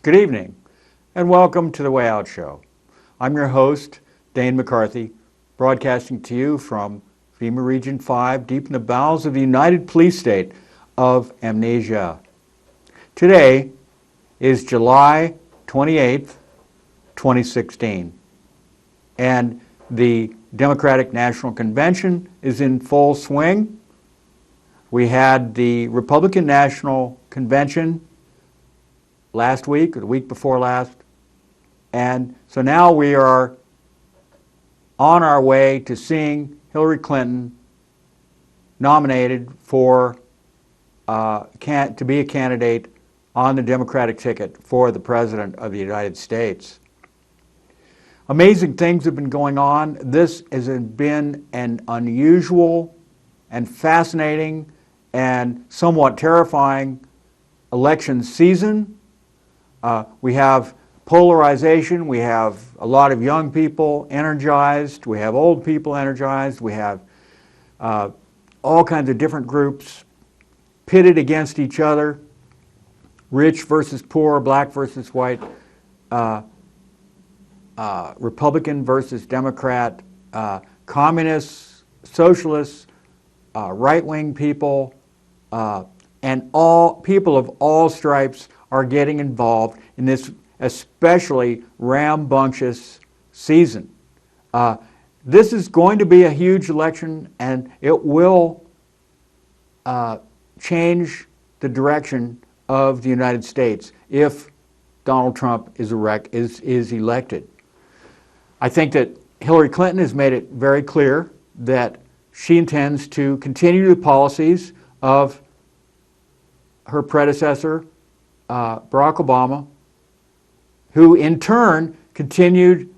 Good evening, and welcome to The Way Out Show. I'm your host, Dane McCarthy, broadcasting to you from FEMA Region 5, deep in the bowels of the United Police State of Amnesia. Today is July 28th, 2016, and the Democratic National Convention is in full swing. We had the Republican National Convention last week, or the week before last, and so now we are on our way to seeing Hillary Clinton nominated for to be a candidate on the Democratic ticket for the President of the United States. Amazing things have been going on. This has been an unusual and fascinating and somewhat terrifying election season. We have polarization, we have a lot of young people energized, we have old people energized, we have all kinds of different groups pitted against each other, rich versus poor, black versus white, Republican versus Democrat, communists, socialists, right-wing people, and all people of all stripes are getting involved in this especially rambunctious season. This is going to be a huge election, and it will change the direction of the United States if Donald Trump is elected. I think that Hillary Clinton has made it very clear that she intends to continue the policies of her predecessor, Barack Obama, who in turn continued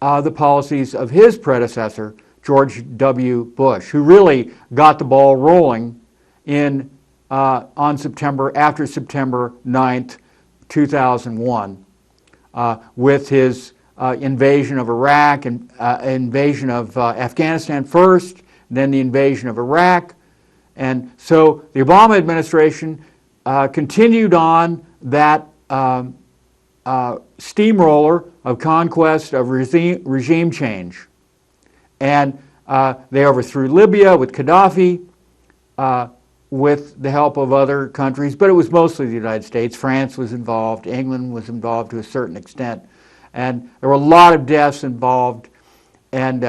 the policies of his predecessor, George W. Bush, who really got the ball rolling after September 9th, 2001, with his invasion of Iraq and invasion of Afghanistan first, then the invasion of Iraq. And so the Obama administration continued on that steamroller of conquest of regime change. And they overthrew Libya with Gaddafi with the help of other countries, but it was mostly the United States. France was involved, England was involved to a certain extent, and there were a lot of deaths involved. And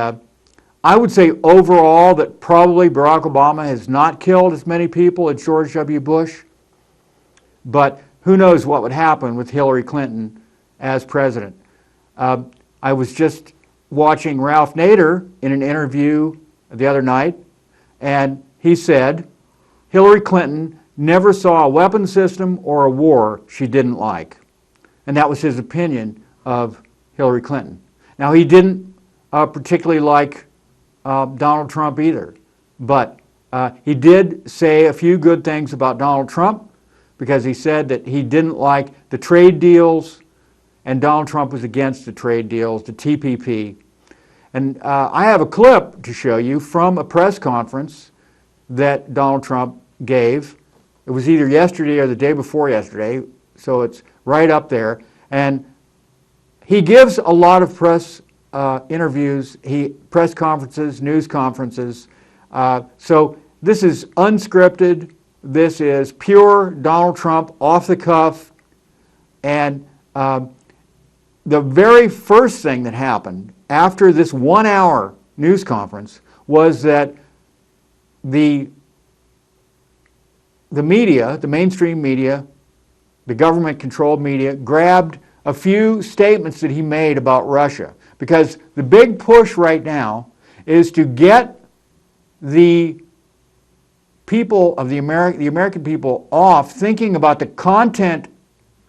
I would say overall that probably Barack Obama has not killed as many people as George W. Bush, but who knows what would happen with Hillary Clinton as president. I was just watching Ralph Nader in an interview the other night, and he said Hillary Clinton never saw a weapon system or a war she didn't like. And that was his opinion of Hillary Clinton. Now, he didn't particularly like Donald Trump either, but he did say a few good things about Donald Trump, because he said that he didn't like the trade deals, and Donald Trump was against the trade deals, the TPP. And I have a clip to show you from a press conference that Donald Trump gave. It was either yesterday or the day before yesterday, so it's right up there. And he gives a lot of press interviews, press conferences, news conferences. So this is unscripted. This is pure Donald Trump, off the cuff. And the very first thing that happened after this 1 hour news conference was that the media, the mainstream media, the government-controlled media, grabbed a few statements that he made about Russia. Because the big push right now is to get the people of the American people off thinking about the content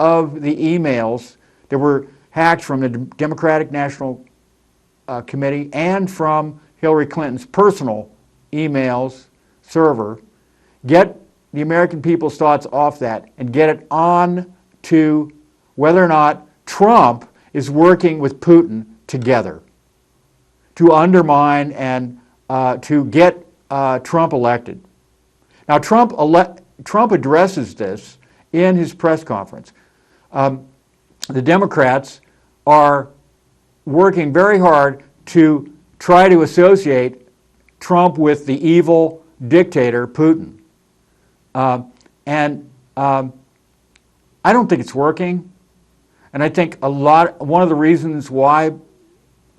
of the emails that were hacked from the Democratic National Committee and from Hillary Clinton's personal emails server. Get the American people's thoughts off that and get it on to whether or not Trump is working with Putin together to undermine and to get Trump elected. Now, Trump addresses this in his press conference. the Democrats are working very hard to try to associate Trump with the evil dictator Putin. And I don't think it's working. And I think one of the reasons why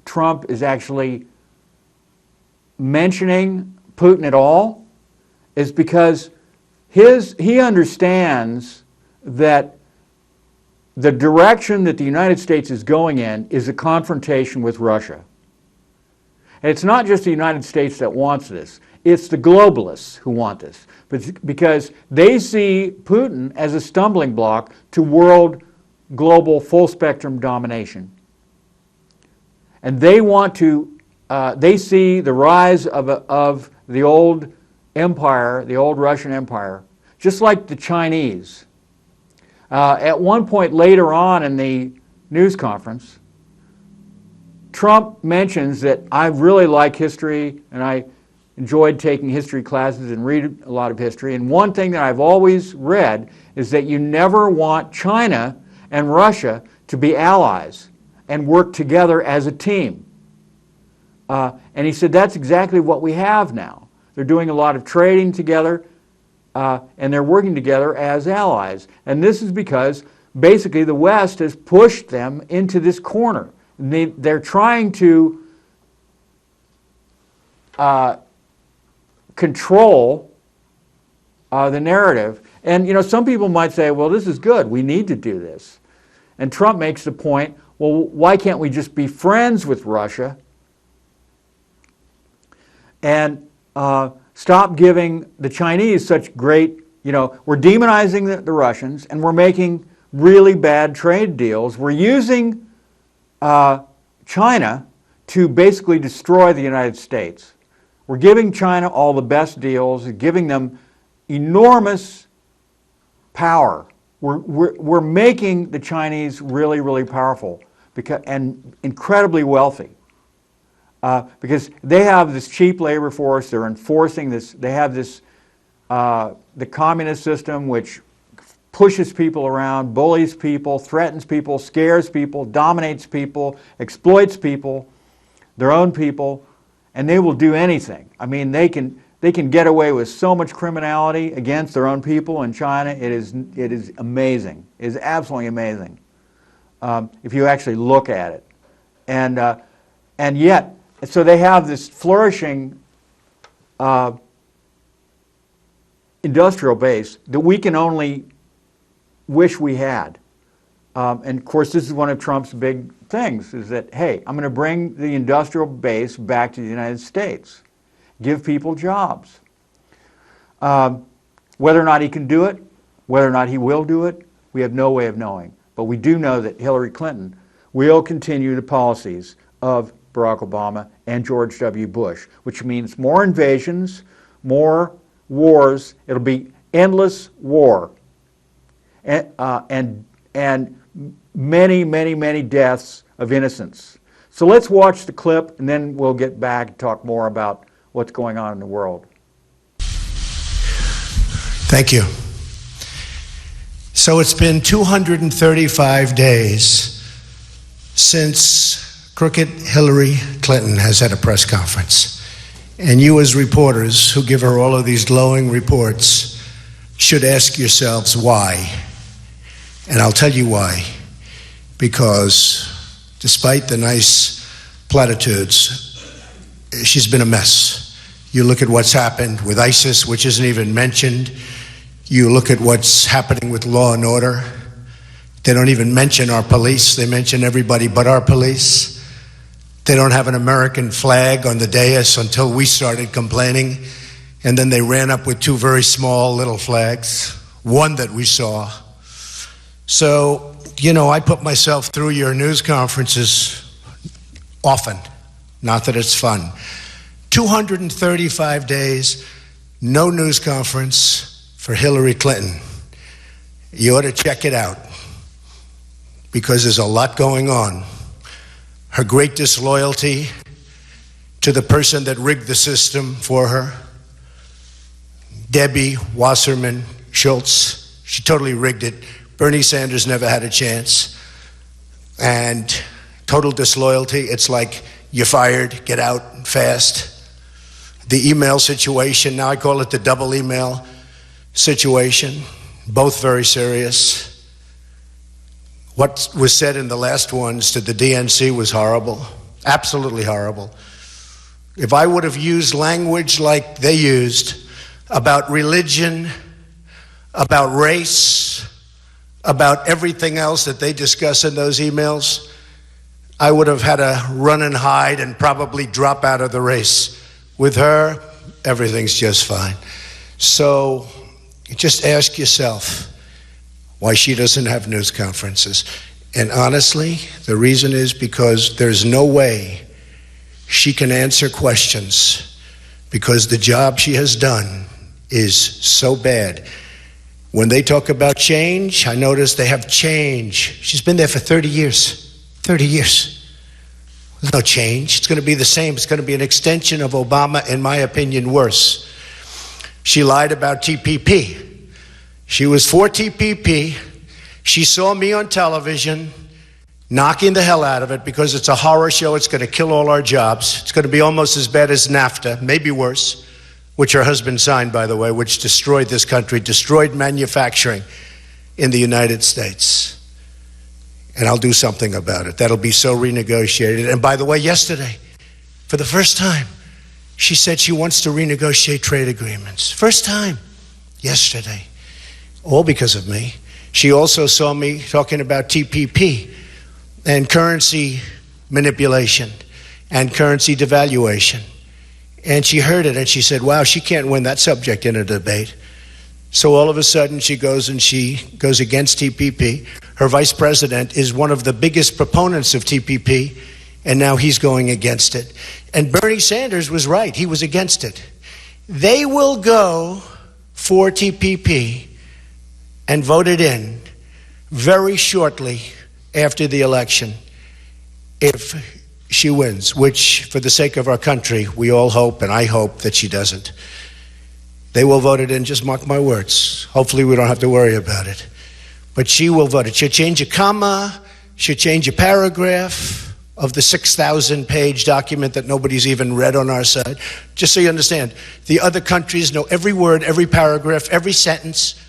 Trump is actually mentioning Putin at all is because he understands that the direction that the United States is going in is a confrontation with Russia. And it's not just the United States that wants this. It's the globalists who want this. But because they see Putin as a stumbling block to world global full spectrum domination. And they want to, they see the rise of the old empire, the old Russian Empire, just like the Chinese. At one point later on in the news conference, Trump mentions that I really like history and I enjoyed taking history classes and read a lot of history. And one thing that I've always read is that you never want China and Russia to be allies and work together as a team. And he said that's exactly what we have now. They're doing a lot of trading together and they're working together as allies. And this is because basically the West has pushed them into this corner. They're trying to control the narrative. And you know, some people might say, well, this is good. We need to do this. And Trump makes the point, well, why can't we just be friends with Russia and stop giving the Chinese such great, you know, we're demonizing the Russians and we're making really bad trade deals. We're using China to basically destroy the United States. We're giving China all the best deals, giving them enormous power. We're making the Chinese really, really powerful and incredibly wealthy because they have this cheap labor force. They're enforcing this. They have this the communist system, which pushes people around, bullies people, threatens people, scares people, dominates people, exploits people, their own people, and they will do anything. I mean, they can get away with so much criminality against their own people in China. It is amazing. It is absolutely amazing if you actually look at it. And yet, so they have this flourishing industrial base that we can only wish we had. And of course, this is one of Trump's big things, is that, hey, I'm going to bring the industrial base back to the United States, give people jobs. Whether or not he can do it, whether or not he will do it, we have no way of knowing. But we do know that Hillary Clinton will continue the policies of Barack Obama and George W. Bush, which means more invasions, more wars. It'll be endless war. And many, many, many deaths of innocents. So let's watch the clip, and then we'll get back and talk more about what's going on in the world. Thank you. So it's been 235 days since crooked Hillary Clinton has had a press conference. And you as reporters who give her all of these glowing reports should ask yourselves why. And I'll tell you why. Because despite the nice platitudes, she's been a mess. You look at what's happened with ISIS, which isn't even mentioned. You look at what's happening with law and order. They don't even mention our police. They mention everybody but our police. They don't have an American flag on the dais until we started complaining. And then they ran up with two very small little flags, one that we saw. So, you know, I put myself through your news conferences often. Not that it's fun. 235 days, no news conference for Hillary Clinton. You ought to check it out because there's a lot going on. Her great disloyalty to the person that rigged the system for her, Debbie Wasserman Schultz, she totally rigged it. Bernie Sanders never had a chance. and total disloyalty. It's like you're fired, get out fast. The email situation, now I call it the double email situation, both very serious. What was said in the last ones to the DNC was horrible, absolutely horrible. If I would have used language like they used about religion, about race, about everything else that they discuss in those emails, I would have had to run and hide and probably drop out of the race. With her, everything's just fine. So just ask yourself why she doesn't have news conferences. And honestly, the reason is because there's no way she can answer questions, because the job she has done is so bad. When they talk about change, I notice they have change. She's been there for 30 years. 30 years. There's no change. It's going to be the same. It's going to be an extension of Obama, in my opinion, worse. She lied about TPP. She was for TPP. She saw me on television knocking the hell out of it because it's a horror show. It's going to kill all our jobs. It's going to be almost as bad as NAFTA, maybe worse, which her husband signed, by the way, which destroyed this country, destroyed manufacturing in the United States. And I'll do something about it. That'll be so renegotiated. And by the way, yesterday, for the first time, she said she wants to renegotiate trade agreements. First time, yesterday. All because of me. She also saw me talking about TPP and currency manipulation and currency devaluation. And she heard it and she said, wow, she can't win that subject in a debate. So all of a sudden she goes against TPP. Her vice president is one of the biggest proponents of TPP, and now he's going against it. And Bernie Sanders was right. He was against it. They will go for TPP and vote it in very shortly after the election if she wins, which for the sake of our country, we all hope, and I hope that she doesn't. They will vote it in, just mark my words. Hopefully we don't have to worry about it. But she will vote it. She'll change a comma, she'll change a paragraph of the 6,000-page document that nobody's even read on our side. Just so you understand, the other countries know every word, every paragraph, every sentence,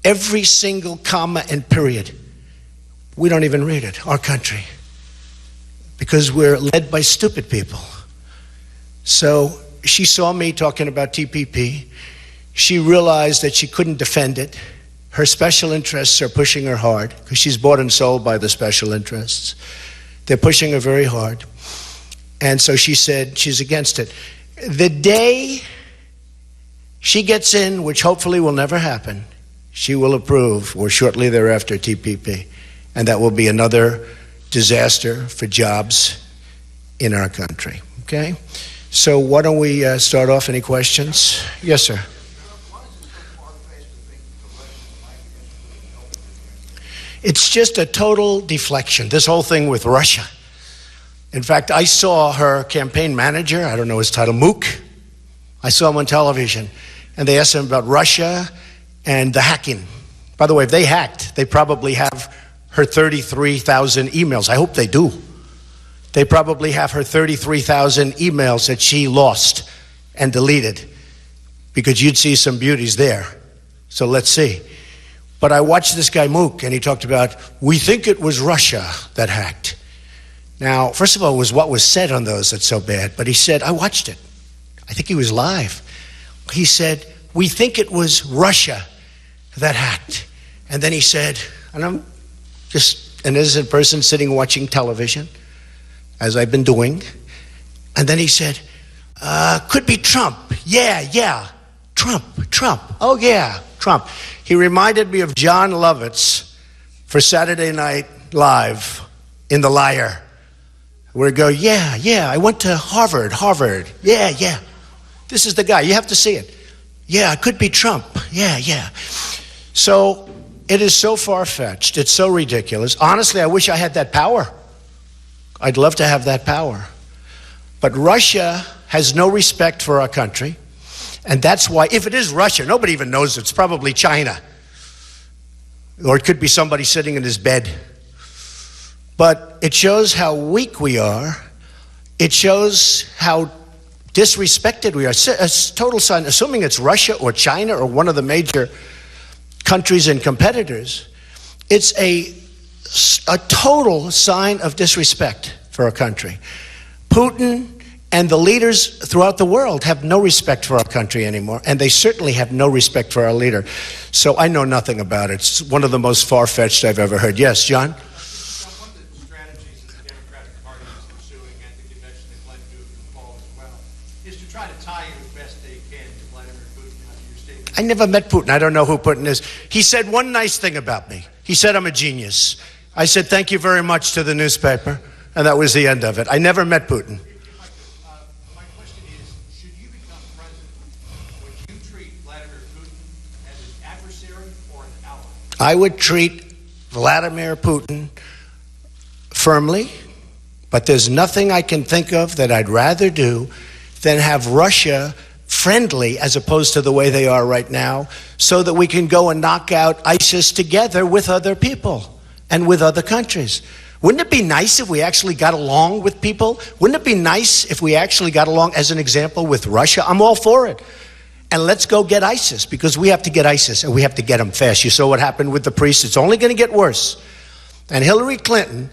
every single comma and period. We don't even read it, our country, because we're led by stupid people. So she saw me talking about TPP. She realized that she couldn't defend it. Her special interests are pushing her hard because she's bought and sold by the special interests. They're pushing her very hard. And so she said she's against it. The day she gets in, which hopefully will never happen, she will approve, or shortly thereafter, TPP. And that will be another disaster for jobs in our country. Okay? So why don't we start off? Any questions? Yes, sir. It's just a total deflection, this whole thing with Russia. In fact, I saw her campaign manager, I don't know his title, Mook. I saw him on television, and they asked him about Russia and the hacking. By the way, if they hacked, they probably have her 33,000 emails. I hope they do. They probably have her 33,000 emails that she lost and deleted, because you'd see some beauties there. So let's see. But I watched this guy Mook, and he talked about, we think it was Russia that hacked. Now, first of all, it was what was said on those that's so bad. But he said, I watched it. I think he was live. He said, we think it was Russia that hacked. And then he said, and I'm just an innocent person sitting watching television, as I've been doing. And then he said, could be Trump. Yeah, Trump. Oh yeah, Trump. He reminded me of John Lovitz for Saturday Night Live in The Liar, where he go, yeah, I went to Harvard. Yeah. This is the guy. You have to see it. Yeah, it could be Trump. Yeah. So it is so far-fetched. It's so ridiculous. Honestly, I wish I had that power. I'd love to have that power. But Russia has no respect for our country. And that's why, if it is Russia, nobody even knows it's probably China. Or it could be somebody sitting in his bed. but it shows how weak we are. It shows how disrespected we are. A total sign, assuming it's Russia or China or one of the major countries and competitors, it's a total sign of disrespect for a country. Putin and the leaders throughout the world have no respect for our country anymore, and they certainly have no respect for our leader. So I know nothing about it. It's one of the most far-fetched I've ever heard. Yes, John? One of the strategies that the Democratic Party is pursuing, and the convention they plan to do in the fall as well, is to try to tie in as best they can to Vladimir Putin out of your statement. I never met Putin. I don't know who Putin is. He said one nice thing about me. He said I'm a genius. I said thank you very much to the newspaper, and that was the end of it. I never met Putin. My question is, should you become president, would you treat Vladimir Putin as an adversary or an ally? I would treat Vladimir Putin firmly, but there's nothing I can think of that I'd rather do than have Russia friendly as opposed to the way they are right now, so that we can go and knock out ISIS together with other people and with other countries. Wouldn't it be nice if we actually got along with people? Wouldn't it be nice if we actually got along, as an example, with Russia? I'm all for it. And let's go get ISIS, because we have to get ISIS, and we have to get them fast. You saw what happened with the priests. It's only going to get worse. And Hillary Clinton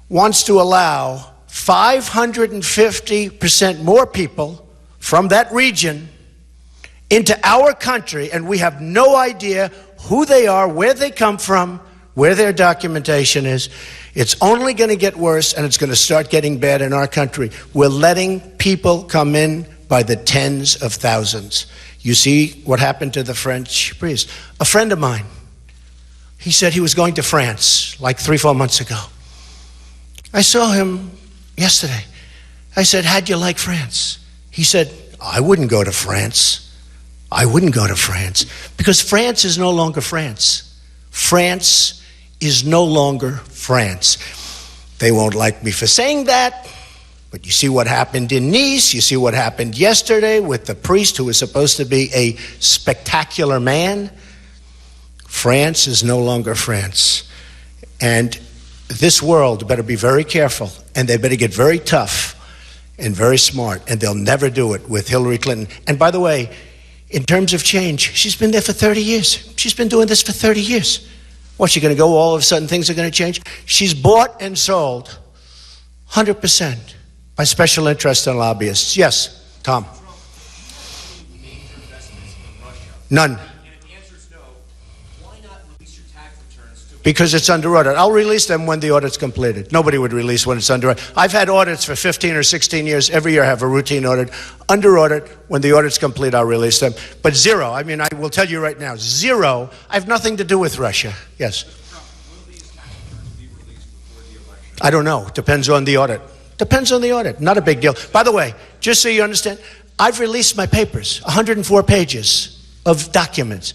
wants to allow 550% more people from that region into our country, and we have no idea who they are, where they come from, where their documentation is. It's only going to get worse, and it's going to start getting bad in our country. We're letting people come in by the tens of thousands. You see what happened to the French priest. A friend of mine, he said he was going to France like 3-4 months ago. I saw him yesterday. I said, how'd you like France? He said, I wouldn't go to France. I wouldn't go to France, because France is no longer France. France is no longer France. They won't like me for saying that, but you see what happened in Nice. You see what happened yesterday with the priest who was supposed to be a spectacular man. France is no longer France. And this world better be very careful, and they better get very tough and very smart, and they'll never do it with Hillary Clinton. And by the way, in terms of change, she's been there for 30 years. She's been doing this for 30 years. What's she going to go, all of a sudden things are going to change? She's bought and sold 100% by special interests and lobbyists. Yes, Tom? Major investments in Russia. None. And if the answer is no, why not release your tax returns to Because it's under audit. I'll release them when the audit's completed. Nobody would release when it's under audit. I've had audits for 15 or 16 years. Every year I have a routine audit. Under audit, when the audit's complete, I'll release them. But zero, I mean, I will tell you right now, zero, I have nothing to do with Russia. Yes? Will these tax returns be released before the election? I don't know. Depends on the audit. Depends on the audit. Not a big deal. By the way, just so you understand, I've released my papers, 104 pages of documents.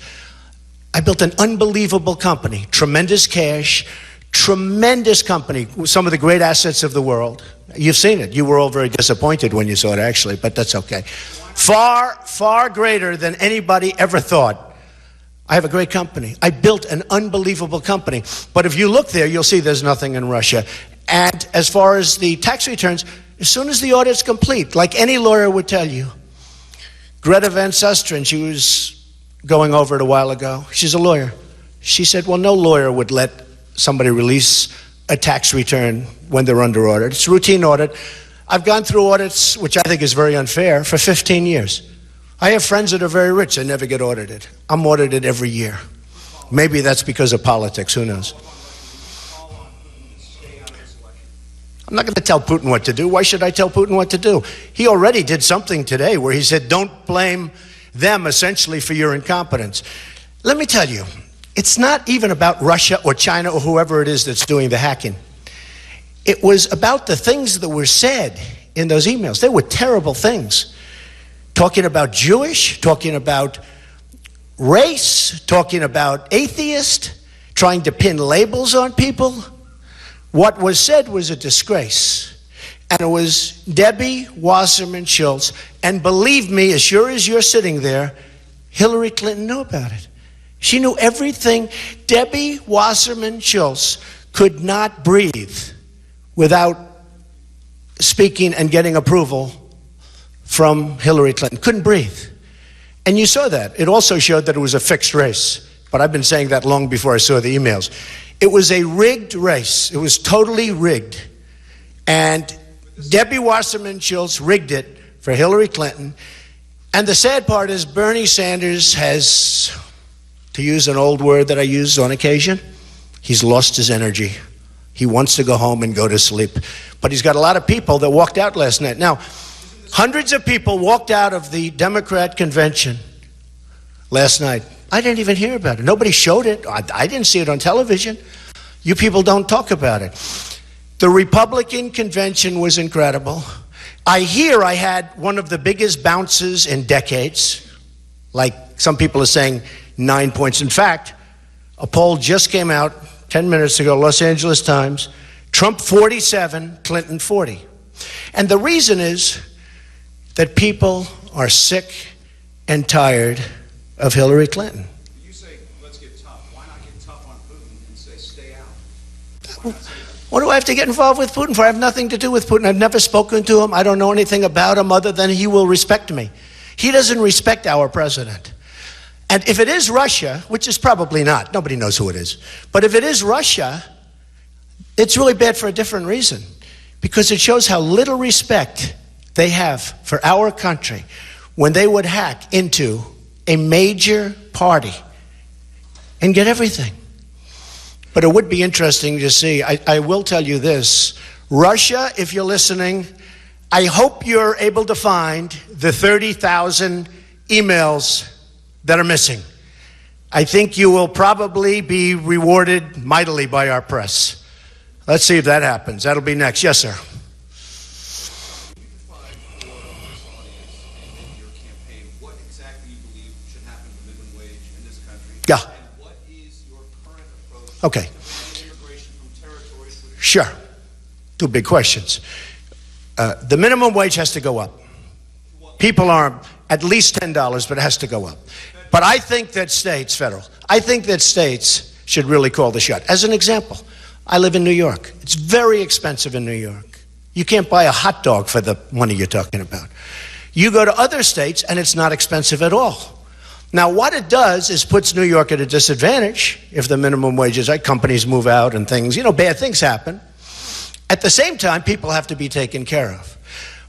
I built an unbelievable company, tremendous cash, tremendous company, some of the great assets of the world. You've seen it. You were all very disappointed when you saw it, actually, but that's okay. Far, far greater than anybody ever thought. I have a great company. I built an unbelievable company. But if you look there, you'll see there's nothing in Russia. And as far as the tax returns, as soon as the audit's complete, like any lawyer would tell you, Greta Van Susteren, she was going over it a while ago. She's a lawyer. She said, well, no lawyer would let somebody release a tax return when they're under audit. It's a routine audit. I've gone through audits, which I think is very unfair, for 15 years. I have friends that are very rich. They never get audited. I'm audited every year. Maybe that's because of politics. Who knows? I'm not going to tell Putin what to do. Why should I tell Putin what to do? He already did something today where he said, don't blame them essentially for your incompetence. Let me tell you, it's not even about Russia or China or whoever it is that's doing the hacking. It was about the things that were said in those emails. They were terrible things. Talking about Jewish, talking about race, talking about atheist, trying to pin labels on people. What was said was a disgrace. And it was Debbie Wasserman Schultz. And believe me, as sure as you're sitting there, Hillary Clinton knew about it. She knew everything. Debbie Wasserman Schultz could not breathe without speaking and getting approval from Hillary Clinton. Couldn't breathe. And you saw that. It also showed that it was a fixed race. But I've been saying that long before I saw the emails. It was a rigged race. It was totally rigged. And Debbie Wasserman Schultz rigged it for Hillary Clinton. And the sad part is Bernie Sanders has, to use an old word that I use on occasion, he's lost his energy. He wants to go home and go to sleep. But he's got a lot of people that walked out last night. Now, hundreds of people walked out of the Democrat convention last night. I didn't even hear about it. Nobody showed it. I didn't see it on television. You people don't talk about it. The Republican convention was incredible. I hear I had one of the biggest bounces in decades. Like some people are saying 9 points. In fact, a poll just came out 10 minutes ago, Los Angeles Times. Trump 47, Clinton 40. And the reason is that people are sick and tired of Hillary Clinton. You say, let's get tough. Why not get tough on Putin and say, stay out? What do I have to get involved with Putin for? I have nothing to do with Putin. I've never spoken to him. I don't know anything about him other than he will respect me. He doesn't respect our president. And if it is Russia, which is probably not, nobody knows who it is, but if it is Russia, it's really bad for a different reason, because it shows how little respect they have for our country when they would hack into a major party and get everything. But it would be interesting to see. I will tell you this. Russia, if you're listening, I hope you're able to find the 30,000 emails that are missing. I think you will probably be rewarded mightily by our press. Let's see if that happens. That'll be next. Yes, sir. Yeah. And what is your current approach Okay. to immigration from territories which Sure. Two big questions. The minimum wage has to go up. People are at least $10, but it has to go up. But I think that states, federal, I think that states should really call the shot. As an example, I live in New York. It's very expensive in New York. You can't buy a hot dog for the money you're talking about. You go to other states and it's not expensive at all. Now, what it does is puts New York at a disadvantage if the minimum wages, like companies move out and things, bad things happen. At the same time, people have to be taken care of.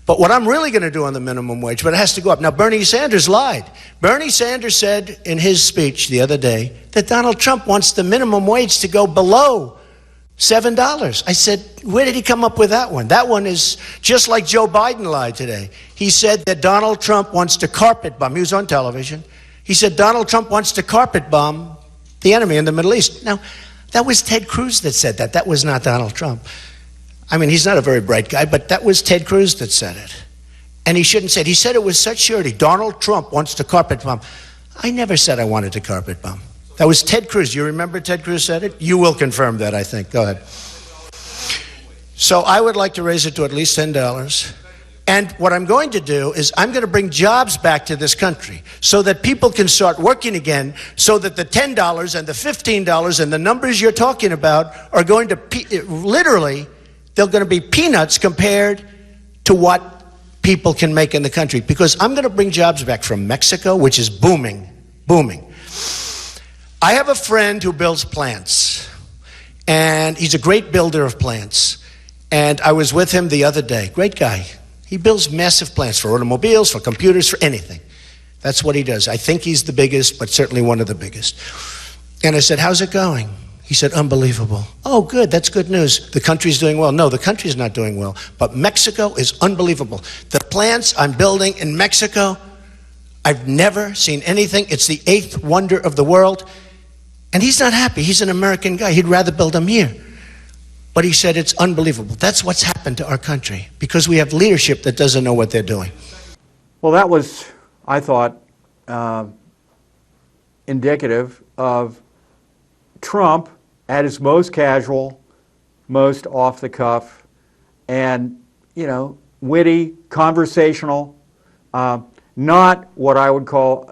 But what I'm really going to do on the minimum wage, but it has to go up. Now, Bernie Sanders lied. Bernie Sanders said in his speech the other day that Donald Trump wants the minimum wage to go below $7. I said, where did he come up with that one? That one is just like Joe Biden lied today. He said that Donald Trump wants to carpet bomb. He was on television. He said Donald Trump wants to carpet bomb the enemy in the Middle East. Now, that was Ted Cruz that said that. That was not Donald Trump. I mean, he's not a very bright guy, but that was Ted Cruz that said it. And he shouldn't say it. He said it with such surety. Donald Trump wants to carpet bomb. I never said I wanted to carpet bomb. That was Ted Cruz. You remember Ted Cruz said it? You will confirm that, I think. Go ahead. So I would like to raise it to at least $10. And what I'm going to do is I'm going to bring jobs back to this country so that people can start working again, so that the $10 and the $15 and the numbers you're talking about are going to literally, they're going to be peanuts compared to what people can make in the country. Because I'm going to bring jobs back from Mexico, which is booming, booming. I have a friend who builds plants, and he's a great builder of plants. And I was with him the other day. Great guy. He builds massive plants for automobiles, for computers, for anything. That's what he does. I think he's the biggest, but certainly one of the biggest. And I said, how's it going? He said, unbelievable. Oh, good. That's good news. The country's doing well. No, the country's not doing well. But Mexico is unbelievable. The plants I'm building in Mexico, I've never seen anything. It's the 8th wonder of the world. And he's not happy. He's an American guy. He'd rather build them here. But he said it's unbelievable. That's what's happened to our country because we have leadership that doesn't know what they're doing. Well, that was, I thought, indicative of Trump at his most casual, most off the cuff, and, witty, conversational, not what I would call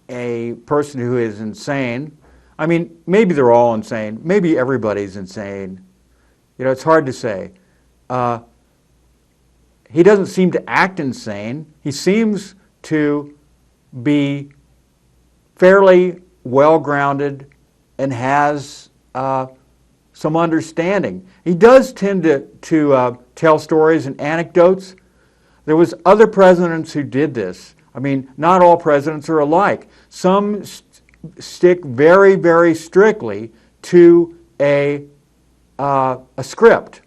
a person who is insane. I mean, maybe they're all insane. Maybe everybody's insane. It's hard to say. He doesn't seem to act insane. He seems to be fairly well-grounded and has some understanding. He does tend to tell stories and anecdotes. There was other presidents who did this. I mean, not all presidents are alike. Some stick very, very strictly to a script.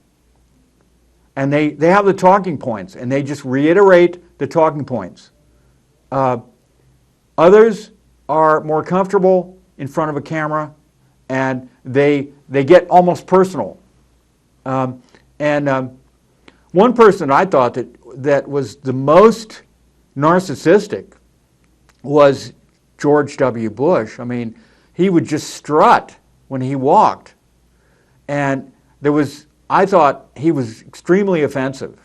And they have the talking points, and they just reiterate the talking points. Others are more comfortable in front of a camera, and they get almost personal. One person I thought that was the most narcissistic was George W. Bush. I mean, he would just strut when he walked. And I thought he was extremely offensive.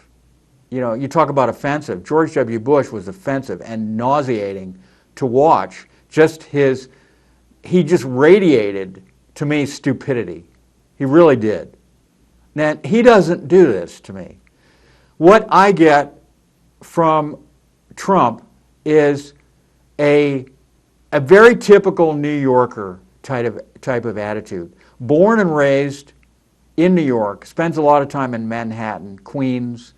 You talk about offensive. George W. Bush was offensive and nauseating to watch. He just radiated, to me, stupidity. He really did. Now, he doesn't do this to me. What I get from Trump is a very typical New Yorker type of attitude. Born and raised in New York, spends a lot of time in Manhattan, Queens.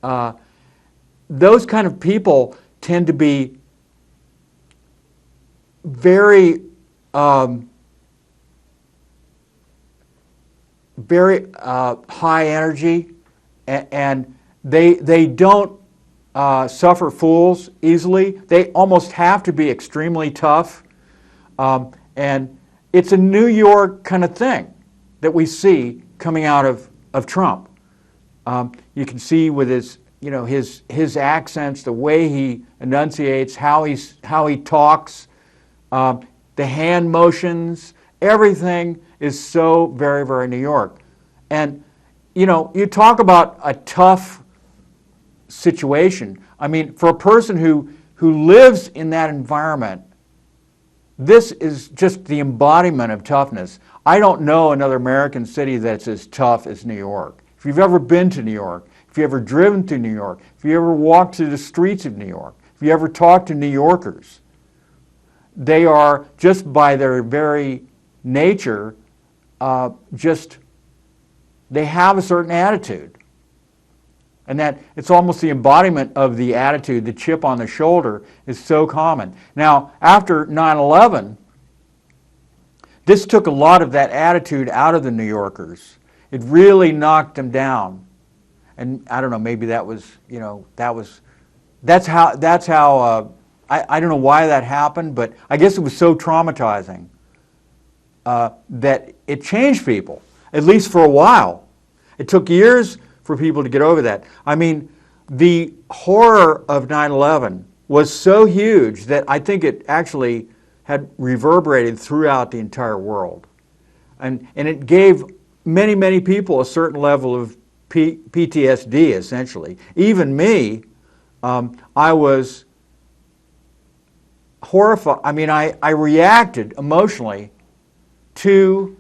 Those kind of people tend to be very, very high energy, and they don't suffer fools easily. They almost have to be extremely tough, and it's a New York kind of thing that we see coming out of Trump. You can see with his accents, the way he enunciates, how he talks, the hand motions, everything is so very, very New York. And you talk about a tough situation. I mean, for a person who lives in that environment, this is just the embodiment of toughness. I don't know another American city that's as tough as New York. If you've ever been to New York, if you've ever driven through New York, if you ever walked through the streets of New York, if you ever talked to New Yorkers, they are, just by their very nature, they have a certain attitude. And that it's almost the embodiment of the attitude, the chip on the shoulder is so common. Now, after 9/11, this took a lot of that attitude out of the New Yorkers. It really knocked them down. And I don't know, maybe that's how, I don't know why that happened, but I guess it was so traumatizing that it changed people, at least for a while. It took years for people to get over that. I mean, the horror of 9/11 was so huge that I think it actually had reverberated throughout the entire world. And it gave many, many people a certain level of PTSD, essentially. Even me, I was horrified. I mean, I reacted emotionally to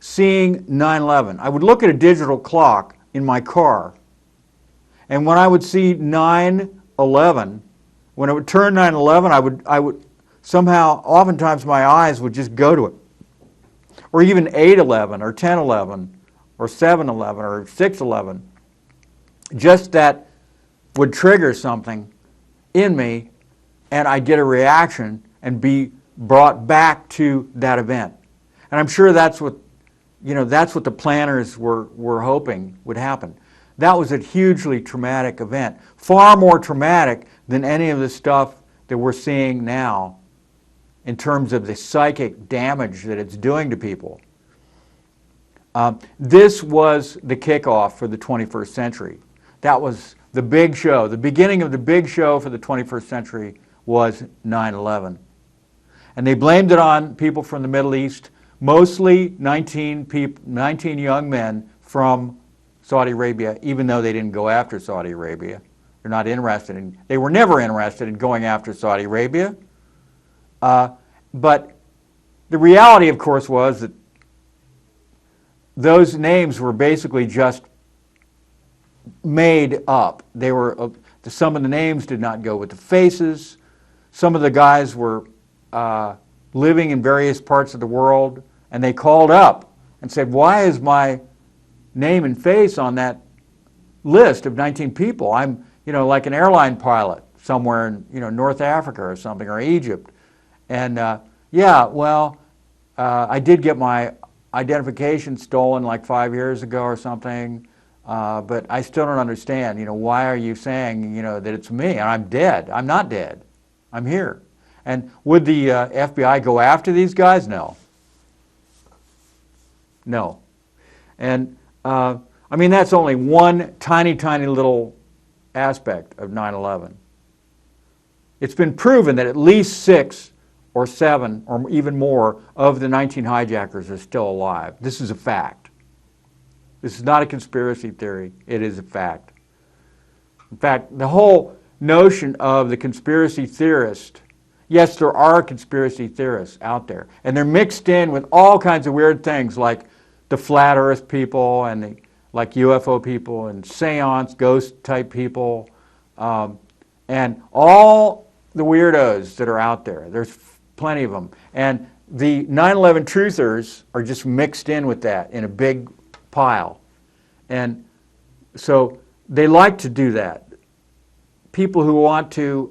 seeing 9/11. I would look at a digital clock in my car, and when I would see 9/11, when it would turn 9/11, I would somehow, oftentimes my eyes would just go to it. Or even 8/11 or 10/11 or 7/11 or 6/11. Just that would trigger something in me, and I'd get a reaction and be brought back to that event. And I'm sure that's what the planners were hoping would happen. That was a hugely traumatic event, far more traumatic than any of the stuff that we're seeing now in terms of the psychic damage that it's doing to people. This was the kickoff for the 21st century. That was the big show. The beginning of the big show for the 21st century was 9/11. And they blamed it on people from the Middle East, mostly 19 young men from Saudi Arabia, even though they didn't go after Saudi Arabia. They were never interested in going after Saudi Arabia. But the reality, of course, was that those names were basically just made up. They were some of the names did not go with the faces. Some of the guys were living in various parts of the world, and they called up and said, "Why is my name and face on that list of 19 people? I'm, like an airline pilot somewhere in, North Africa or something, or Egypt." And I did get my identification stolen like 5 years ago or something, but I still don't understand, why are you saying, that it's me? And I'm dead. I'm not dead. I'm here. And would the FBI go after these guys? No. No. And that's only one tiny, tiny little aspect of 9/11. It's been proven that at least 6 or 7 or even more of the 19 hijackers are still alive. This is a fact. This is not a conspiracy theory. It is a fact. In fact, the whole notion of the conspiracy theorist, yes, there are conspiracy theorists out there, and they're mixed in with all kinds of weird things like the flat earth people and like UFO people and seance, ghost type people, and all the weirdos that are out there. There's plenty of them. And the 9/11 truthers are just mixed in with that in a big pile. And so they like to do that. People who want to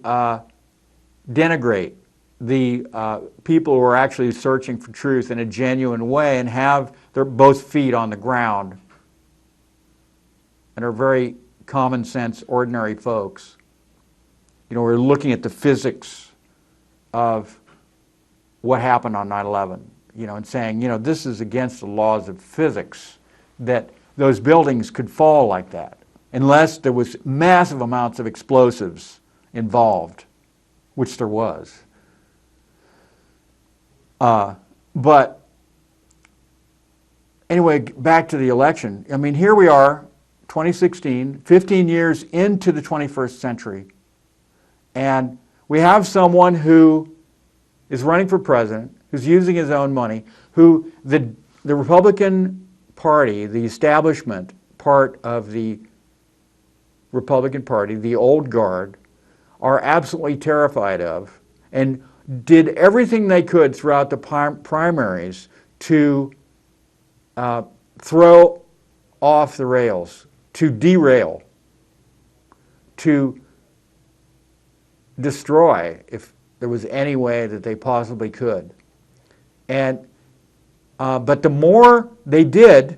denigrate the people who are actually searching for truth in a genuine way and have their both feet on the ground and are very common sense, ordinary folks. We're looking at the physics of what happened on 9/11, and saying, this is against the laws of physics that those buildings could fall like that unless there was massive amounts of explosives involved, which there was. But anyway, back to the election. Here we are, 2016, 15 years into the 21st century, and we have someone who is running for president, who's using his own money, who the Republican Party, the establishment part of the Republican Party, the old guard, are absolutely terrified of, and did everything they could throughout the primaries to throw off the rails, to derail, to destroy, if there was any way that they possibly could. And but the more they did,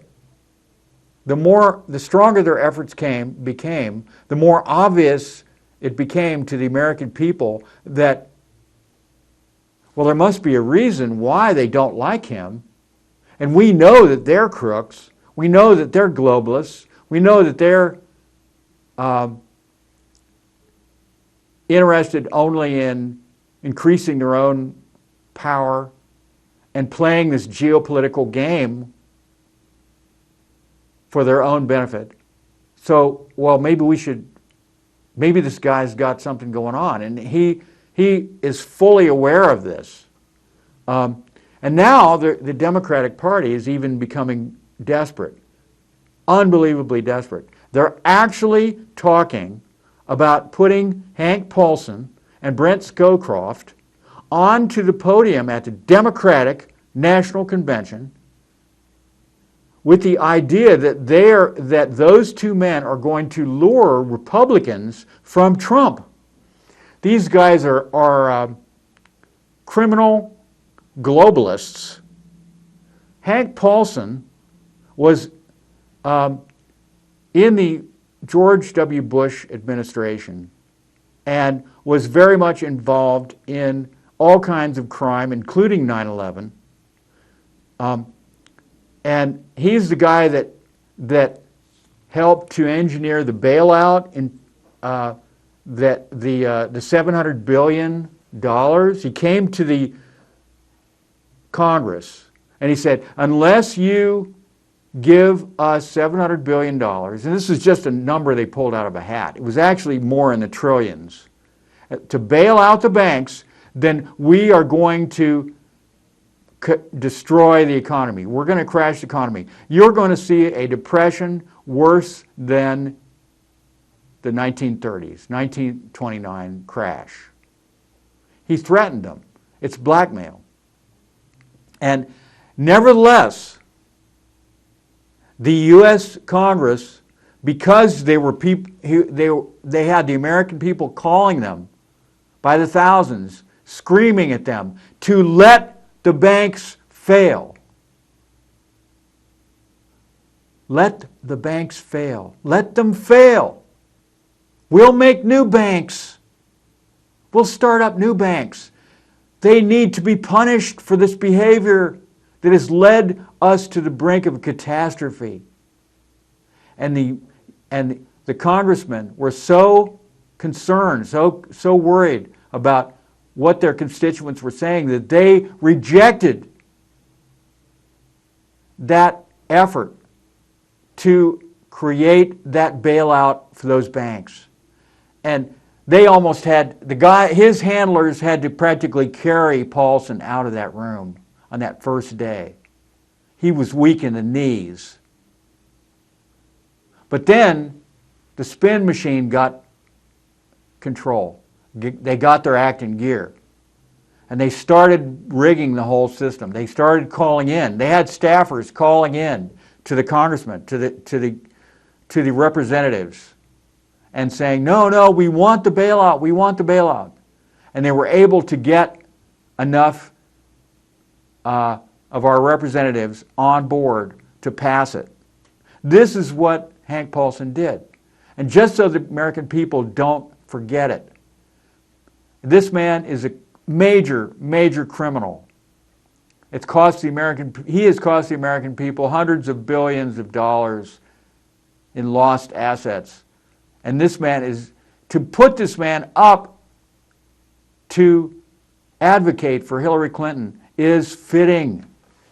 the stronger their efforts became, the more obvious it became to the American people that, well, there must be a reason why they don't like him. And we know that they're crooks. We know that they're globalists. We know that they're interested only in increasing their own power and playing this geopolitical game for their own benefit. So, well, maybe this guy's got something going on. And he is fully aware of this. And now the Democratic Party is even becoming desperate, unbelievably desperate. They're actually talking about putting Hank Paulson and Brent Scowcroft onto the podium at the Democratic National Convention with the idea that those two men are going to lure Republicans from Trump. These guys are criminal globalists. Hank Paulson was in the George W. Bush administration and was very much involved in all kinds of crime, including 9/11. And he's the guy that helped to engineer the bailout in the $700 billion. He came to the Congress and he said, unless you give us $700 billion, and this is just a number they pulled out of a hat. It was actually more in the trillions. To bail out the banks, then we are going to destroy the economy. We're going to crash the economy. You're going to see a depression worse than the 1930s, 1929 crash. He threatened them. It's blackmail. And nevertheless, the U.S. Congress, because they were they had the American people calling them by the thousands, screaming at them to let the banks fail. Let the banks fail. Let them fail. We'll make new banks. We'll start up new banks. They need to be punished for this behavior that has led us to the brink of a catastrophe. And the congressmen were so concerned, so worried about what their constituents were saying that they rejected that effort to create that bailout for those banks. And they almost had, his handlers had to practically carry Paulson out of that room on that first day. He was weak in the knees. But then the spin machine got control. They got their act in gear. And they started rigging the whole system. They started calling in. They had staffers calling in to the congressmen, to the representatives, and saying, no, we want the bailout, we want the bailout. And they were able to get enough of our representatives on board to pass it. This is what Hank Paulson did. And just so the American people don't forget it, this man is a major, major criminal. He has cost the American people hundreds of billions of dollars in lost assets. And this man is, to put this man up to advocate for Hillary Clinton is fitting.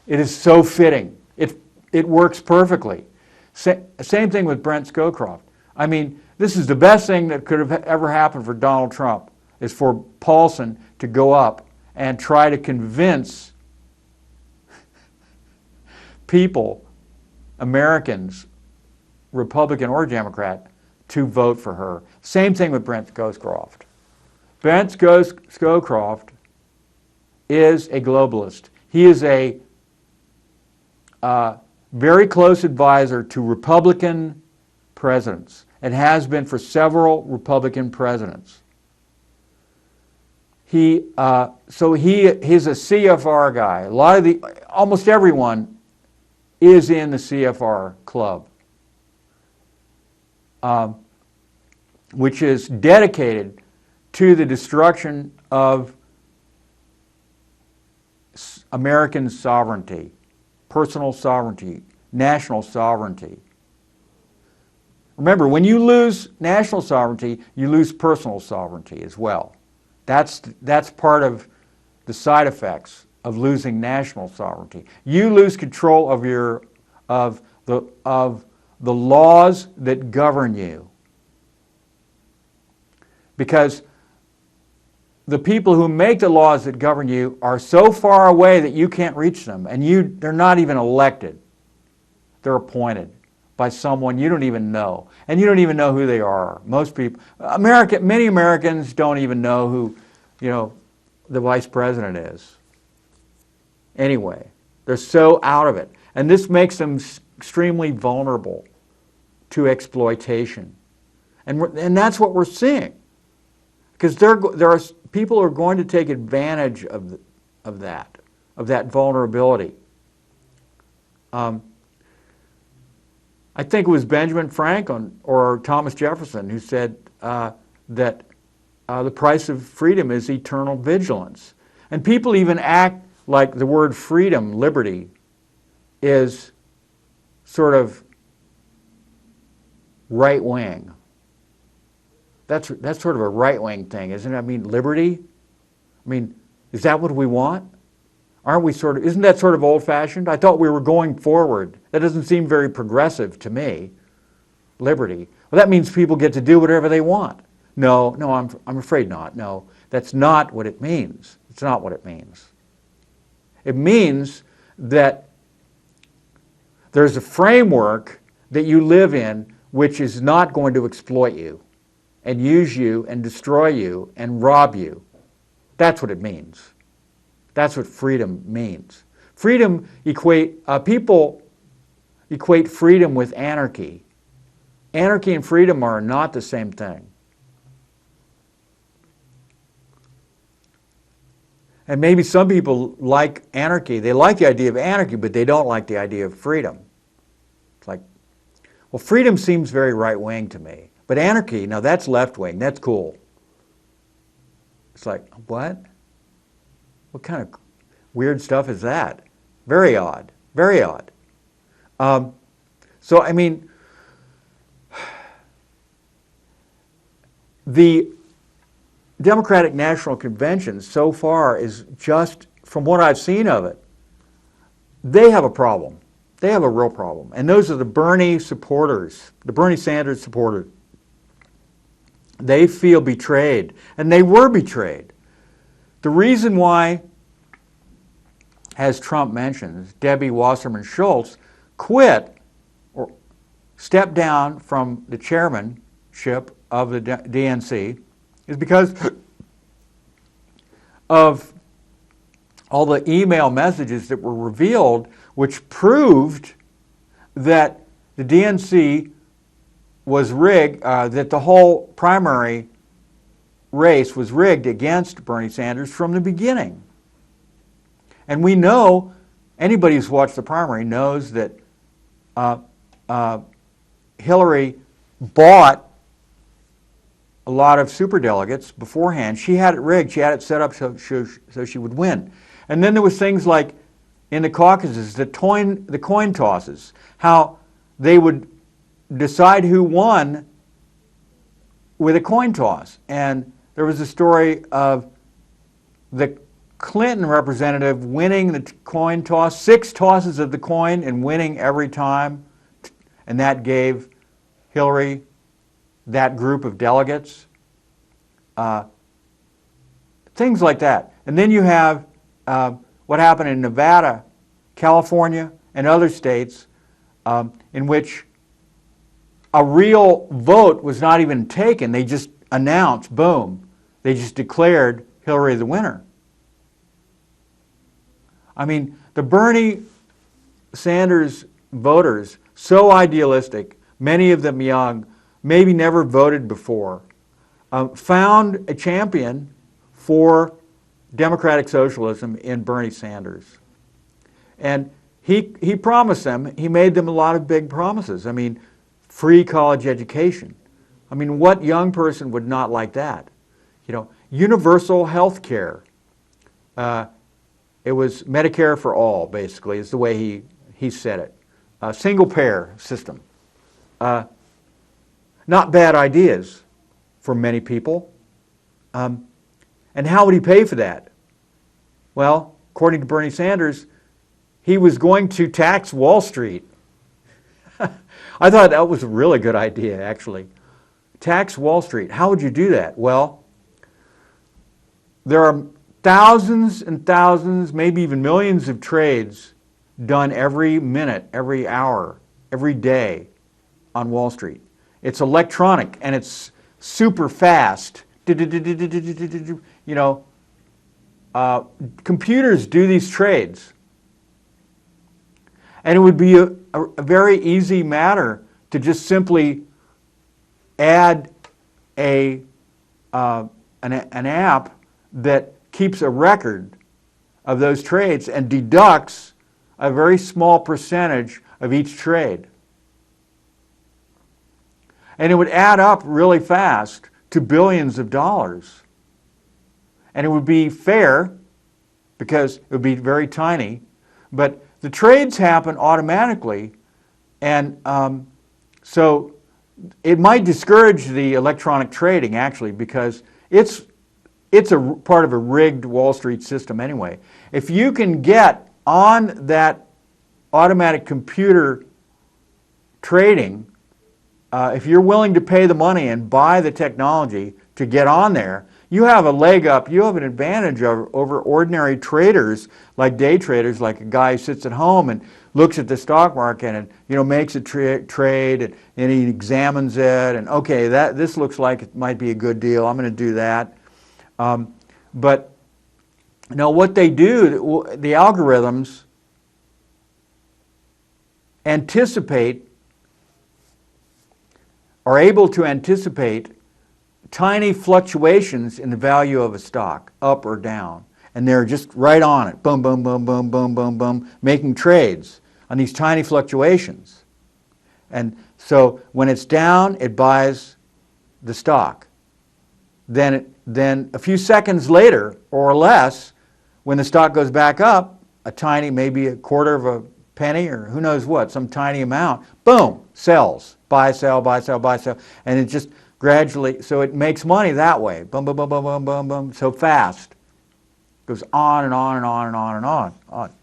It is so fitting. It works perfectly. Same thing with Brent Scowcroft. I mean, this is the best thing that could have ever happened for Donald Trump, is for Paulson to go up and try to convince people, Americans, Republican or Democrat, to vote for her. Same thing with Brent Scowcroft. Brent Scowcroft is a globalist. He is a very close advisor to Republican presidents and has been for several Republican presidents. He's a CFR guy. Almost everyone is in the CFR club, which is dedicated to the destruction of American sovereignty, personal sovereignty, national sovereignty. Remember, when you lose national sovereignty, you lose personal sovereignty as well. That's part of the side effects of losing national sovereignty. You lose control of the laws that govern you, because the people who make the laws that govern you are so far away that you can't reach them, and they're not even elected. They're appointed by someone you don't even know, and you don't even know who they are. Most people, many Americans don't even know who, the vice president is. Anyway, they're so out of it, and this makes them extremely vulnerable to exploitation, and that's what we're seeing, because there are people who are going to take advantage of that vulnerability. I think it was Benjamin Franklin or Thomas Jefferson who said that the price of freedom is eternal vigilance. And people even act like the word freedom, liberty, is sort of right-wing. That's sort of a right-wing thing, isn't it? I mean, liberty? I mean, is that what we want? Isn't that sort of old-fashioned? I thought we were going forward. That doesn't seem very progressive to me. Liberty. Well, that means people get to do whatever they want. No, I'm afraid not. No, that's not what it means. It's not what it means. It means that there's a framework that you live in which is not going to exploit you and use you and destroy you and rob you. That's what it means. That's what freedom means. Freedom people equate freedom with anarchy. Anarchy and freedom are not the same thing. And maybe some people like anarchy. They like the idea of anarchy, but they don't like the idea of freedom. It's like, well, freedom seems very right-wing to me. But anarchy, now that's left-wing. That's cool. It's like, what? What kind of weird stuff is that? Very odd. Very odd. So, I mean, the Democratic National Convention so far is just, from what I've seen of it, they have a problem. They have a real problem. And those are the Bernie supporters, the Bernie Sanders supporters. They feel betrayed, and they were betrayed. The reason why, as Trump mentions, Debbie Wasserman Schultz quit or stepped down from the chairmanship of the DNC is because of all the email messages that were revealed, which proved that the DNC was rigged, that the whole primary race was rigged against Bernie Sanders from the beginning. And we know, anybody who's watched the primary knows that Hillary bought a lot of superdelegates beforehand. She had it rigged. She had it set up so she would win. And then there was things like in the caucuses, the coin tosses, how they would decide who won with a coin toss. And there was a story of the Clinton representative winning the coin toss, 6 tosses of the coin and winning every time, and that gave Hillary that group of delegates. Things like that. And then you have what happened in Nevada, California, and other states in which a real vote was not even taken. They just announced, boom, they just declared Hillary the winner. I mean, the Bernie Sanders voters, so idealistic, many of them young, maybe never voted before, found a champion for democratic socialism in Bernie Sanders. And he promised them, he made them a lot of big promises. I mean, free college education. I mean, what young person would not like that? You know, universal health care. It was Medicare for all, basically, is the way he said it. Single payer system. Not bad ideas for many people. And how would he pay for that? Well, according to Bernie Sanders, he was going to tax Wall Street. I thought that was a really good idea, actually. Tax Wall Street. How would you do that? Well, there are thousands and thousands, maybe even millions of trades done every minute, every hour, every day on Wall Street. It's electronic and it's super fast. You know, computers do these trades. And it would be a very easy matter to just simply add an app that keeps a record of those trades and deducts a very small percentage of each trade. And it would add up really fast to billions of dollars. And it would be fair because it would be very tiny, but the trades happen automatically, and so it might discourage the electronic trading, actually, because it's a part of a rigged Wall Street system anyway. If you can get on that automatic computer trading, if you're willing to pay the money and buy the technology to get on there, you have a leg up, you have an advantage over ordinary traders, like day traders, like a guy who sits at home and looks at the stock market and, you know, makes a trade and he examines it and, okay, this looks like it might be a good deal, I'm going to do that. But now what they do, the algorithms are able to anticipate tiny fluctuations in the value of a stock, up or down. And they're just right on it, boom, boom, boom, boom, boom, boom, boom, making trades on these tiny fluctuations. And so when it's down, it buys the stock. Then a few seconds later, or less, when the stock goes back up, a tiny, maybe a quarter of a penny or who knows what, some tiny amount, boom, sells, buy, sell, buy, sell, buy, sell. And it just gradually, so it makes money that way, boom, boom, boom, boom, boom, boom, boom, so fast. Goes on and on and on and on and on.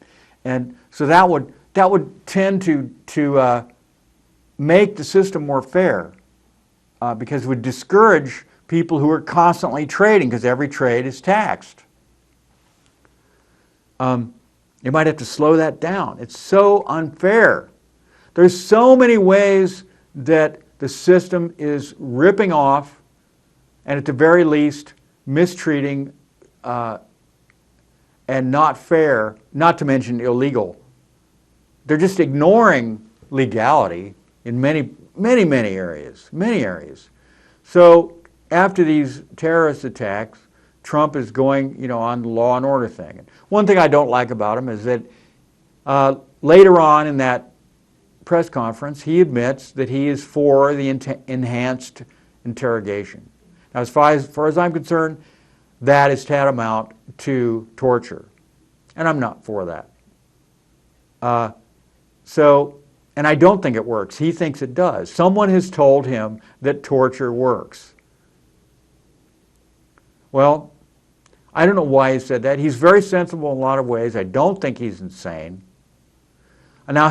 And so that would tend to make the system more fair because it would discourage people who are constantly trading because every trade is taxed. You might have to slow that down. It's so unfair. There's so many ways that the system is ripping off and at the very least mistreating and not fair, not to mention illegal. They're just ignoring legality in many areas, many areas. So after these terrorist attacks, Trump is going, you know, on the law and order thing. And one thing I don't like about him is that later on in that press conference, he admits that he is for the enhanced interrogation. Now, as far as I'm concerned, that is tantamount to torture, and I'm not for that. And I don't think it works. He thinks it does. Someone has told him that torture works. Well, I don't know why he said that. He's very sensible in a lot of ways. I don't think he's insane. And now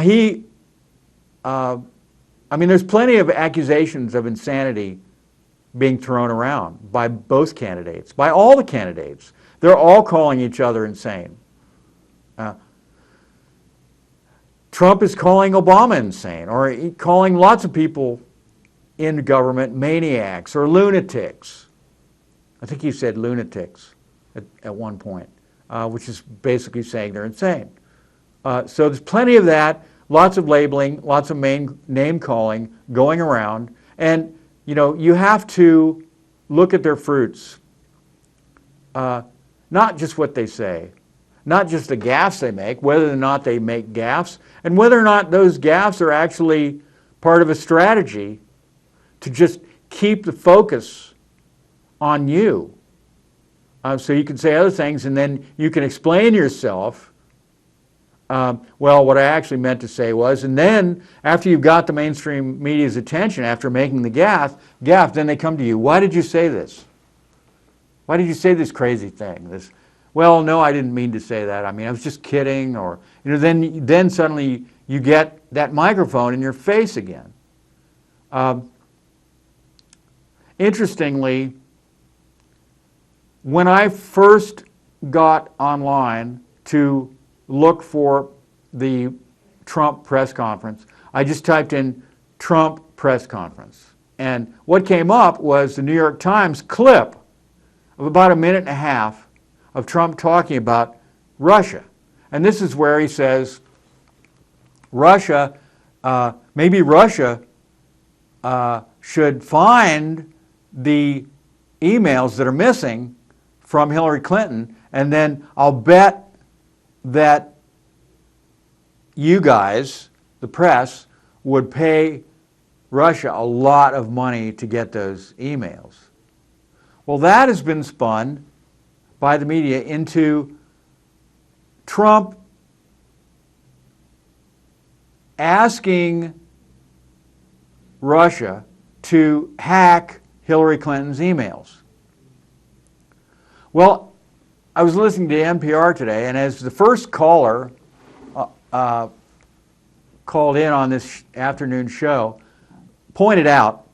there's plenty of accusations of insanity being thrown around by both candidates, by all the candidates. They're all calling each other insane. Trump is calling Obama insane, or calling lots of people in government maniacs or lunatics. I think he said lunatics at one point, which is basically saying they're insane. So there's plenty of that, lots of labeling, lots of name calling going around, and you know, you have to look at their fruits, not just what they say, not just the gaffes they make, whether or not they make gaffes, and whether or not those gaffes are actually part of a strategy to just keep the focus on you. So you can say other things, and then you can explain yourself. Well, what I actually meant to say was, and then after you've got the mainstream media's attention, after making the gaffe, then they come to you. Why did you say this? Why did you say this crazy thing? This, well, no, I didn't mean to say that. I mean, I was just kidding. Or, you know, then suddenly you get that microphone in your face again. Interestingly, when I first got online to look for the Trump press conference, I just typed in Trump press conference. And what came up was the New York Times clip of about a minute and a half of Trump talking about Russia. And this is where he says, maybe Russia should find the emails that are missing from Hillary Clinton, and then I'll bet that you guys, the press, would pay Russia a lot of money to get those emails. Well, that has been spun by the media into Trump asking Russia to hack Hillary Clinton's emails. Well, I was listening to NPR today, and as the first caller called in on this afternoon show, pointed out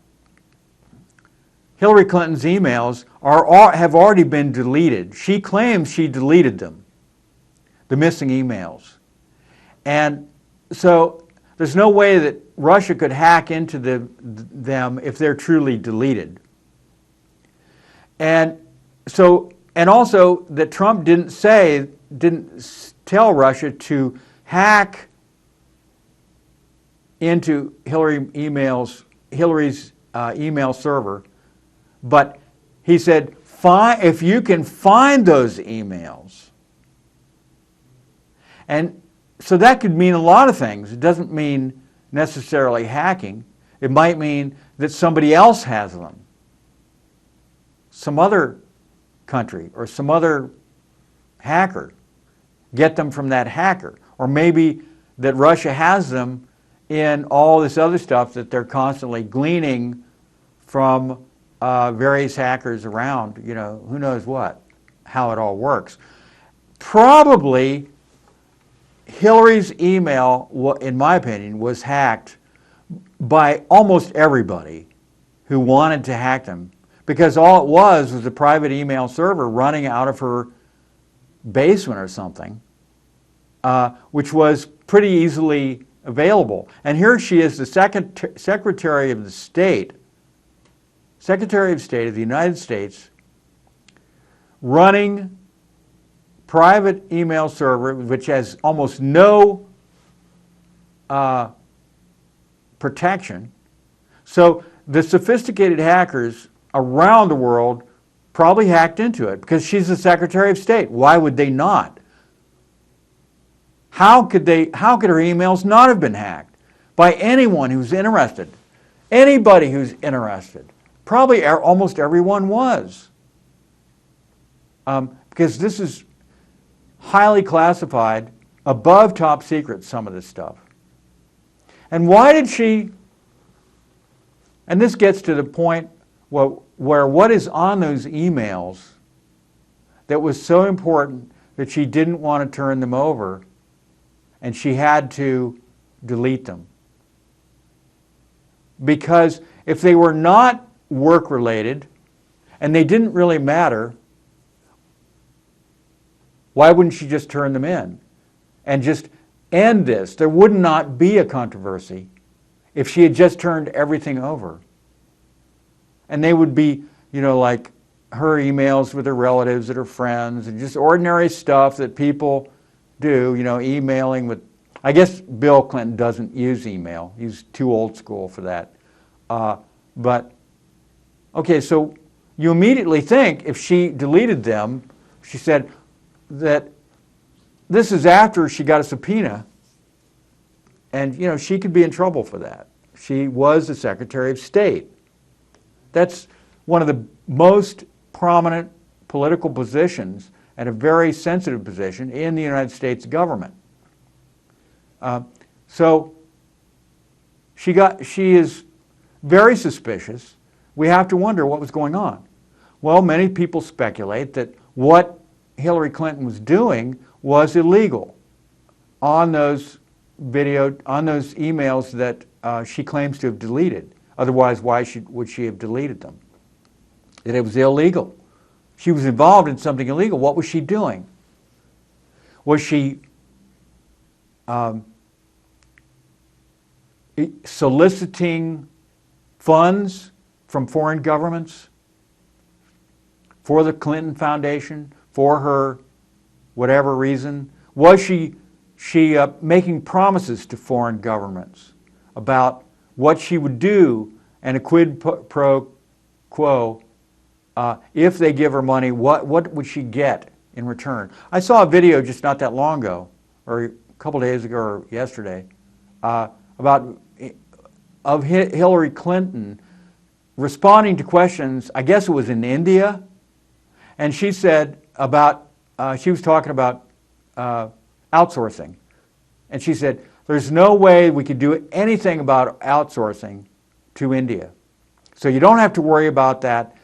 Hillary Clinton's emails have already been deleted. She claims she deleted them, the missing emails. And so there's no way that Russia could hack into them if they're truly deleted. And so, and also that Trump didn't tell Russia to hack into Hillary's email server, but he said, if you can find those emails. And so that could mean a lot of things. It doesn't mean necessarily hacking. It might mean that somebody else has them. Some other country or some other hacker. Get them from that hacker. Or maybe that Russia has them in all this other stuff that they're constantly gleaning from various hackers around, who knows what, how it all works. Probably Hillary's email, in my opinion, was hacked by almost everybody who wanted to hack them, because all it was a private email server running out of her basement or something, which was pretty easily available. And here she is, the Secretary of State of the United States, running private email server which has almost no protection. So the sophisticated hackers around the world probably hacked into it because she's the Secretary of State. Why would they not? How could her emails not have been hacked by anyone who's interested? Anybody who's interested. Probably almost everyone was. Because this is highly classified, above top secret, some of this stuff. And why did she, and this gets to the point where what is on those emails that was so important that she didn't want to turn them over and she had to delete them. Because if they were not work-related and they didn't really matter, why wouldn't she just turn them in and just end this? There would not be a controversy if she had just turned everything over. And they would be, like her emails with her relatives and her friends and just ordinary stuff that people do, emailing with, I guess Bill Clinton doesn't use email. He's too old school for that. But, okay, so you immediately think if she deleted them, she said that this is after she got a subpoena, and, she could be in trouble for that. She was the Secretary of State. That's one of the most prominent political positions and a very sensitive position in the United States government. So she is very suspicious. We have to wonder what was going on. Well, many people speculate that what Hillary Clinton was doing was illegal on those emails that she claims to have deleted. Otherwise, why would she have deleted them? That it was illegal. She was involved in something illegal. What was she doing? Was she soliciting funds from foreign governments for the Clinton Foundation, for her whatever reason? Was she making promises to foreign governments about what she would do and a quid pro quo if they give her money, what would she get in return? I saw a video just not that long ago, or a couple days ago or yesterday, of Hillary Clinton responding to questions, I guess it was in India, and she said she was talking about outsourcing. And she said, there's no way we could do anything about outsourcing to India. So you don't have to worry about that.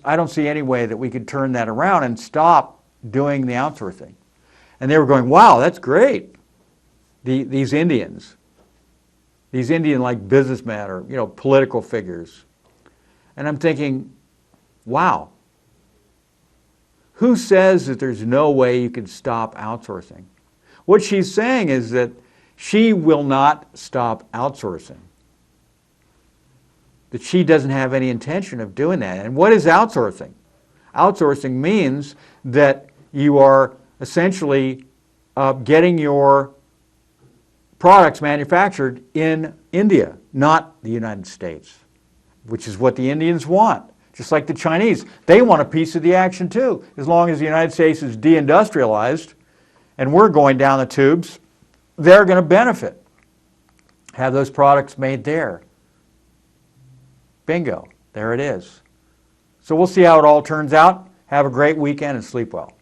I don't see any way that we could turn that around and stop doing the outsourcing. And they were going, wow, that's great. These Indians, like businessmen or political figures. And I'm thinking, Wow. Who says that there's no way you can stop outsourcing? What she's saying is that she will not stop outsourcing. That she doesn't have any intention of doing that. And what is outsourcing? Outsourcing means that you are essentially getting your products manufactured in India, not the United States, which is what the Indians want. Just like the Chinese. They want a piece of the action too. As long as the United States is deindustrialized and we're going down the tubes, they're going to benefit. Have those products made there. Bingo. There it is. So we'll see how it all turns out. Have a great weekend and sleep well.